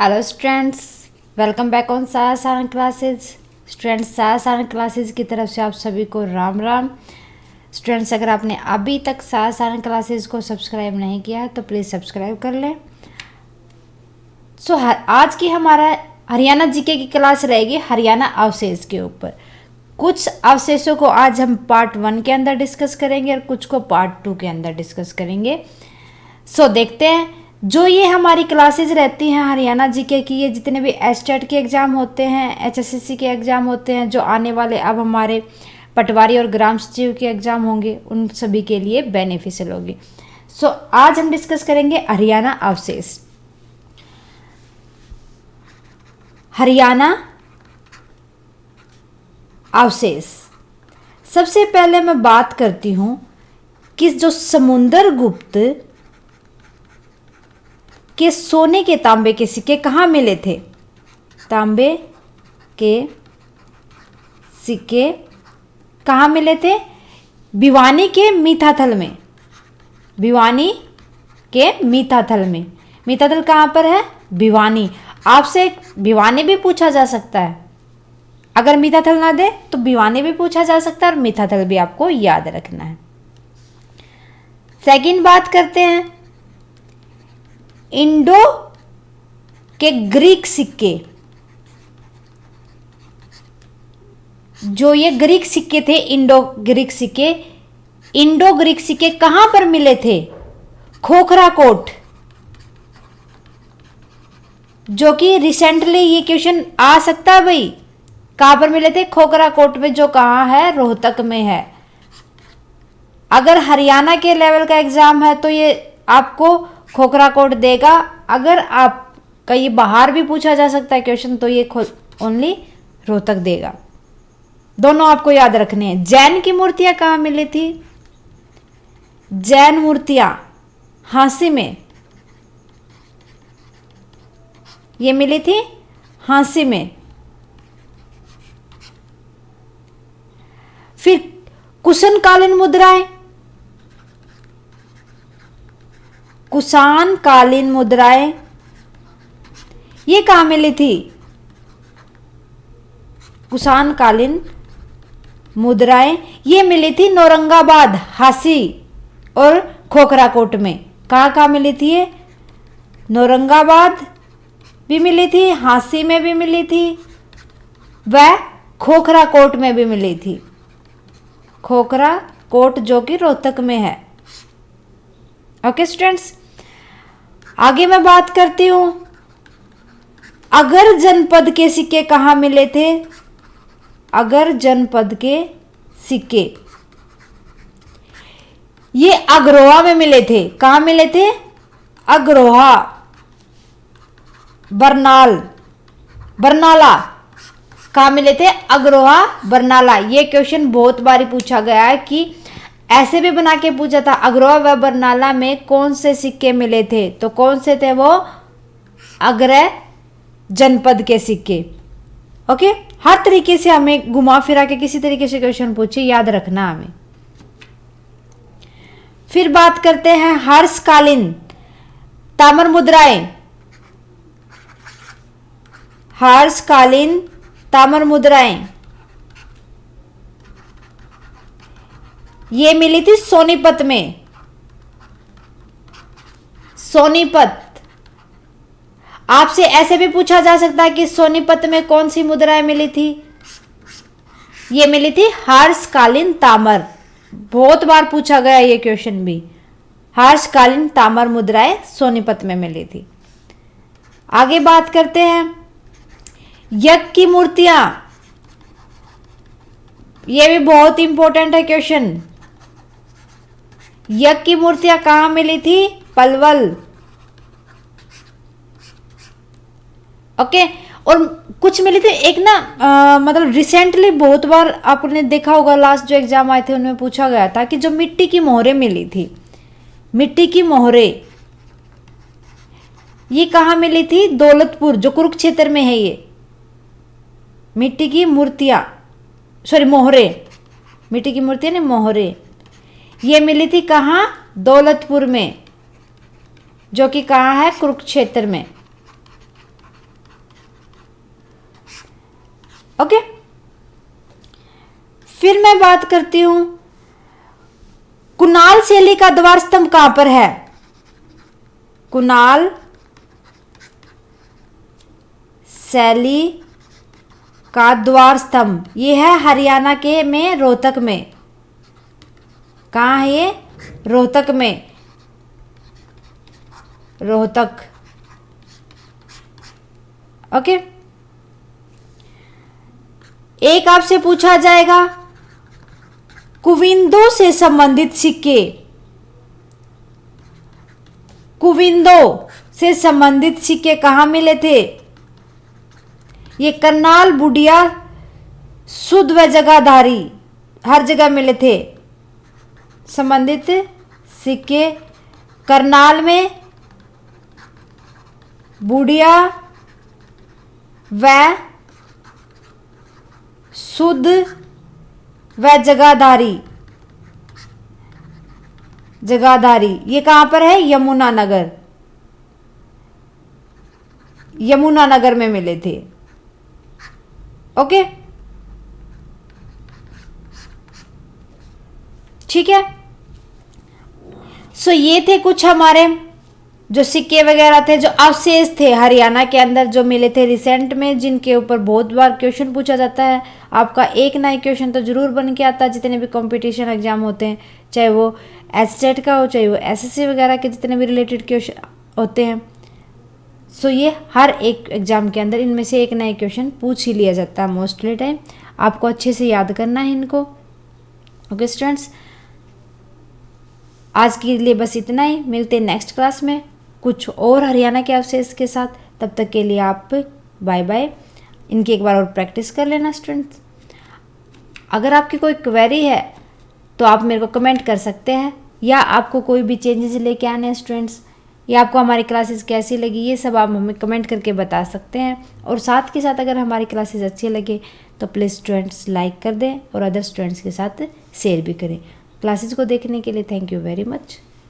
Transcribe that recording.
Hello students, welcome back on Saran classes. Students, Saran classes की तरफ से आप सभी को राम राम। स्टूडेंट्स, अगर आपने अभी तक सारण क्लासेज को सब्सक्राइब नहीं किया तो प्लीज़ सब्सक्राइब कर लें। आज की हमारा हरियाणा जीके की क्लास रहेगी हरियाणा अवशेष के ऊपर। कुछ अवशेषों को आज हम पार्ट 1 के अंदर डिस्कस करेंगे और कुछ को पार्ट 2 के अंदर डिस्कस करेंगे। देखते हैं, जो ये हमारी क्लासेस रहती हैं हरियाणा जीके की, ये जितने भी एस्टेट के एग्ज़ाम होते हैं, एचएसएससी के एग्ज़ाम होते हैं, जो आने वाले अब हमारे पटवारी और ग्राम सचिव के एग्ज़ाम होंगे, उन सभी के लिए बेनिफिशियल होगी। आज हम डिस्कस करेंगे हरियाणा अवशेष। हरियाणा अवशेष, सबसे पहले मैं बात करती हूँ कि जो समुद्रगुप्त के सोने के तांबे के सिक्के कहाँ मिले थे। तांबे के सिक्के कहाँ मिले थे? भिवानी के मीठाथल में। भिवानी के मीठाथल में। मीठाथल कहाँ पर है? भिवानी। आपसे भिवानी भी पूछा जा सकता है, अगर मीठाथल ना दे तो भिवानी भी पूछा जा सकता है और मीठाथल भी आपको याद रखना है। सेकंड बात करते हैं इंडो के ग्रीक सिक्के। जो ये ग्रीक सिक्के थे, इंडो ग्रीक सिक्के कहां पर मिले थे? खोखरा कोट। जो कि रिसेंटली ये क्वेश्चन आ सकता है भाई, कहां पर मिले थे? खोखरा कोट में, जो कहां है? रोहतक में है। अगर हरियाणा के लेवल का एग्जाम है तो ये आपको खोखरा कोट देगा। अगर आप कहीं बाहर भी पूछा जा सकता है क्वेश्चन तो ये ओनली रोहतक देगा। दोनों आपको याद रखने हैं। जैन की मूर्तियां कहाँ मिली थी? जैन मूर्तियां झांसी में, ये मिली थी झांसी में। फिर कुषाणकालीन मुद्राएं, कुषाणकालीन मुद्राएं ये कहाँ मिली थी? कुषाणकालीन मुद्राएं ये मिली थी नौरंगाबाद, झांसी और खोखरा कोट में। कहाँ कहाँ मिली थी ये? नौरंगाबाद भी मिली थी, झांसी में भी मिली थी, वह खोखरा कोट में भी मिली थी। खोखरा कोट जो कि रोहतक में है। ओके स्टूडेंट्स, आगे मैं बात करती हूं अगर जनपद के सिक्के कहाँ मिले थे? अगर जनपद के सिक्के ये अग्रोहा में मिले थे। कहाँ मिले थे? अग्रोहा, बरनाला। कहाँ मिले थे? अग्रोहा, बरनाला। ये क्वेश्चन बहुत बारी पूछा गया है कि ऐसे भी बना के पूछा था, अग्रोहा व बरनाला में कौन से सिक्के मिले थे? तो कौन से थे वो? अग्रह जनपद के सिक्के। ओके, हर तरीके से हमें घुमा फिरा के किसी तरीके से क्वेश्चन पूछे, याद रखना हमें। फिर बात करते हैं हर्षकालीन ताम्र मुद्राएं। हर्षकालीन ताम्र मुद्राएं ये मिली थी सोनीपत में। सोनीपत। आपसे ऐसे भी पूछा जा सकता है कि सोनीपत में कौन सी मुद्राएं मिली थी? ये मिली थी हर्षकालीन ताम्र। बहुत बार पूछा गया ये क्वेश्चन भी। हर्षकालीन ताम्र मुद्राएं सोनीपत में मिली थी। आगे बात करते हैं यज्ञ की मूर्तियां। ये भी बहुत इंपॉर्टेंट है क्वेश्चन। यज्ञ की मूर्तियां कहां मिली थी? पलवल। ओके, और कुछ मिली थी एक ना, मतलब रिसेंटली बहुत बार आपने देखा होगा, लास्ट जो एग्जाम आए थे उनमें पूछा गया था कि जो मिट्टी की मोहरें मिली थी, मिट्टी की मोहरें ये कहाँ मिली थी? दौलतपुर, जो कुरुक्षेत्र में है। ये मिट्टी की मूर्तियां, सॉरी मोहरें, मिट्टी की मूर्तियां नहीं, मोहरें ये मिली थी कहाँ? दौलतपुर में, जो कि कहाँ है? कुरुक्षेत्र में। ओके, फिर मैं बात करती हूं कुणाल शैली का द्वार स्तंभ कहां पर है। कुणाल शैली का द्वार स्तंभ ये है हरियाणा के में रोहतक में। कहाँ है ये? रोहतक में, रोहतक। ओके, एक आपसे पूछा जाएगा कुविंदो से संबंधित सिक्के, कुविंदो से संबंधित सिक्के कहाँ मिले थे? ये करनाल, बुडिया, सुध व जगाधारी हर जगह मिले थे संबंधित सिक्के। करनाल में, बुडिया व सुध व जगाधारी, जगाधारी ये कहां पर है? यमुनानगर, यमुनानगर में मिले थे। ओके, ठीक है। सो ये थे कुछ हमारे जो सिक्के वगैरह थे, जो अवशेष थे हरियाणा के अंदर जो मिले थे रिसेंट में, जिनके ऊपर बहुत बार क्वेश्चन पूछा जाता है। आपका एक ना एक क्वेश्चन तो जरूर बन के आता है जितने भी कंपटीशन एग्जाम होते हैं, चाहे वो एचटेट का हो, चाहे वो एसएससी वगैरह के जितने भी रिलेटेड क्वेश्चन होते हैं। सो ये हर एक एग्जाम के अंदर इनमें से एक ना एक क्वेश्चन पूछ ही लिया जाता है मोस्टली टाइम। आपको अच्छे से याद करना है इनको। ओके स्टूडेंट्स, आज के लिए बस इतना ही। मिलते हैं नेक्स्ट क्लास में कुछ और हरियाणा के अवशेष के साथ। तब तक के लिए आप बाय बाय। इनकी एक बार और प्रैक्टिस कर लेना स्टूडेंट्स। अगर आपकी कोई क्वेरी है तो आप मेरे को कमेंट कर सकते हैं, या आपको कोई भी चेंजेस लेके आने हैं स्टूडेंट्स, या आपको हमारी क्लासेस कैसी लगी, ये सब आप हमें कमेंट करके बता सकते हैं। और साथ के साथ अगर हमारी क्लासेस अच्छी लगे तो प्लीज़ स्टूडेंट्स लाइक कर दें और अदर स्टूडेंट्स के साथ शेयर भी करें। क्लासेस को देखने के लिए थैंक यू वेरी मच।